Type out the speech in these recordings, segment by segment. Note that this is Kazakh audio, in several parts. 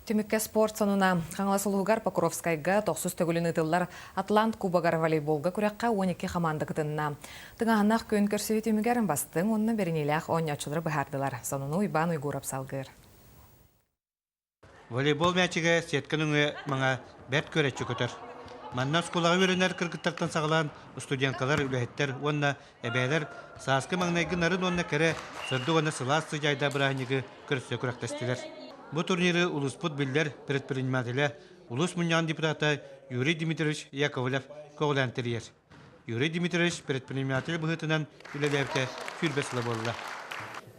Түмікке спорт сонуна Қаңласылуғар Покровскайға 9 төгілін ұтылар Атлант Кубагар волейболға күрәққа 12 команда кытынна. Тыңағанақ көн көрсөй түмігерін бастың, онны берінеләқ ойнячылары бұхардылар. Сонуну Ибан Уйгурап салғыр. Волейбол мәчіге сеткінің маңа бәрт көретші көтір. Маннан скулаға өрінер кіргіттақтан сағылан студенткалар үләйттер, онна әбәйлер саскы маңнайғы нарын онна кәрі сырды онна сыласы жайда бірағынығы көрсө күрәқтестілер. Бұл турниры Улуспут Билдер предпринимателя Улус Муньян депутаты Юрий Дмитриевич Яковлев көғылантырер. Юрий Дмитриевич предприниматель бұғытынан үлелерді күрбесілі болды.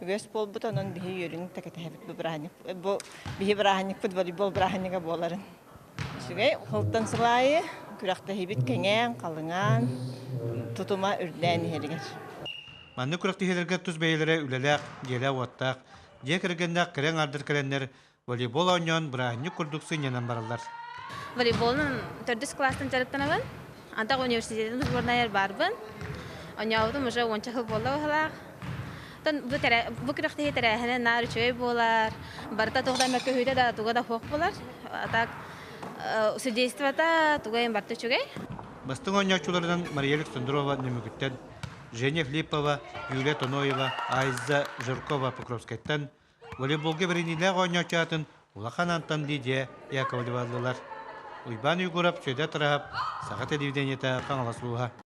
Өз бол бұтанын бігі үйерінің тәкеті бігі бірағаник волейбол бірағаниға боларын. Шүгей, құлттан сылайы, күрәқті хебет кәңен, қалыңан, тұтыма үрдән елігер. Манны күрәқті хелерге тұз бәйелері үлеләк, елі уаттақ, дек іргендақ кірен ардыр кәлендер волейбол ойнауын бірағаник күрдіксі ненен барылар. Волейболның төрдіс кластын жарықтан алын, антақ университетін сборнайыр барбын, ойнауытым уже 10 жыл болды оғылақ. Бұл күрәқті хетерәхіне нар үшөй болар, барыта тоғда мәкке өйді да туға да хоқ болар. Судействата тугайын барты чугай. Бастың ойнаушылардан Мария Александрова Немүгіттен, Женя Флипова, Юлия Тоноева, Айза Жиркова Покровскайттан, волейболге бірінілі ойнаушатын Улахан Антон Лидия Яковлевалылар. Уйбан Уйгурап сөйді тұрап, сағат әдевден еті қаңыласылуға.